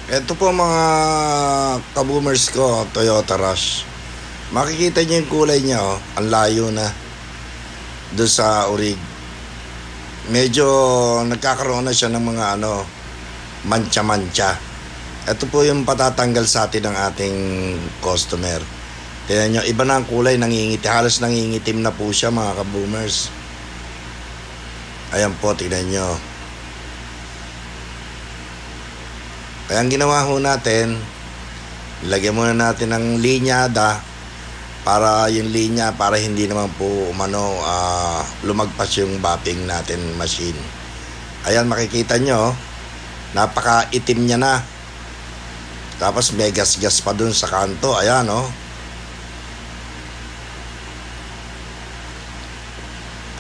Ito po mga kaboomers ko, Toyota Rush. Makikita niyo yung kulay niya, oh. Ang layo na doon sa urig. Medyo nagkakaroon na siya ng mga mancha-mancha. Ito po yung patatanggal sa atin ng ating customer. Tingnan nyo, iba na ang kulay, nangingiti. Halos nangingitim na po siya mga kaboomers. Ayan po, tingnan nyo. Kaya ang ginawa ho natin, lagyan muna natin ng linyada para yung linya, para hindi naman po lumagpas yung bapping natin machine. Ayan, makikita nyo, napaka-itim niya na. Tapos may gas-gas pa dun sa kanto. Ayan, oh.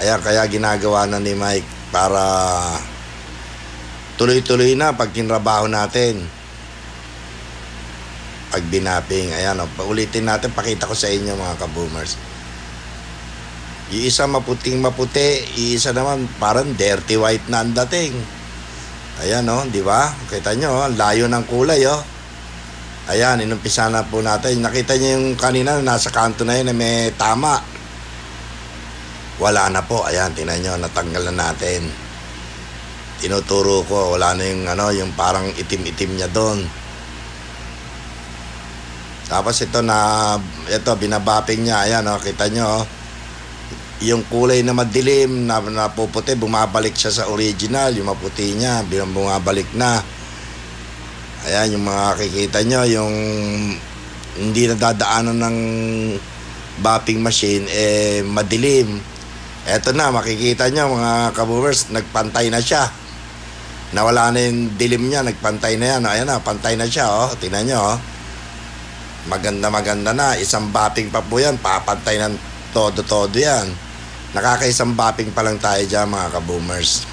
Ayan, kaya ginagawa na ni Mike para tuloy-tuloy na pag tinrabaho natin. Pag binapping. Ayan, oh. Paulitin natin, pakita ko sa inyo mga kaboomers. Yung isa maputing maputi, yung isa naman parang dirty white na ang dating. Ayan, oh, di ba? Kita nyo, oh, layo ng kulay, oh. Ayan, inumpisa na po natin. Nakita nyo yung kanina, nasa kanto na yun na may tama. Wala na po. Ayan, tingnan nyo, natanggal na natin. Tinuturo ko, wala na yung yung parang itim-itim niya doon. Tapos ito binabapping niya. Ayan, oh, kita nyo, oh. Yung kulay na madilim, na puputi, bumabalik siya sa original. Yung maputi niya, bumabalik na. Ayan, yung mga kikita nyo, yung hindi nadadaanan ng bapping machine, madilim. Eto na, makikita nyo mga kaboomers, nagpantay na siya. Nawala na yung dilim niya, nagpantay na yan. Ayan na, pantay na siya, oh. Tingnan nyo, oh. Maganda na. Isang bapping pa po yan, papantay ng todo-todo yan. Nakakaisang bapping pa lang tayo dyan mga kaboomers.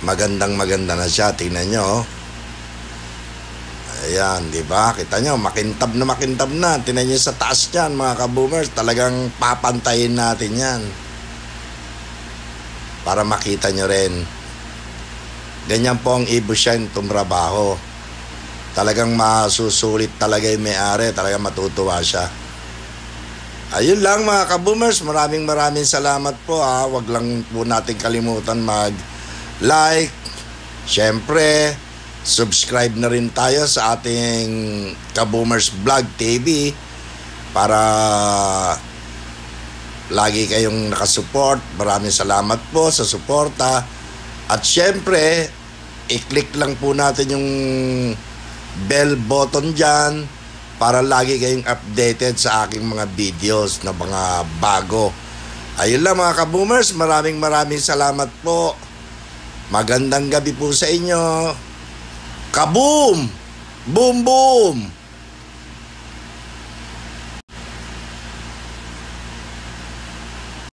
Maganda na siya, tingnan nyo, oh. Ayan, di ba? Kita nyo, makintab na. Tingnan nyo sa taas niyan, mga kaboomers. Talagang papantayin natin yan. Para makita nyo rin. Ganyan po ang ibusyan tumrabaho. Talagang masusulit talaga yung may-ari. Talagang matutuwa siya. Ayun lang mga kaboomers. Maraming salamat po, ha. Huwag lang po natin kalimutan mag-like. Siyempre, subscribe na rin tayo sa ating Kaboomers Vlog TV para lagi kayong nakasupport. Maraming salamat po sa suporta. At syempre, i-click lang po natin yung bell button dyan para lagi kayong updated sa aking mga videos na mga bago. Ayun lang mga Kaboomers, maraming salamat po. Magandang gabi po sa inyo. Kaboom! Boom boom!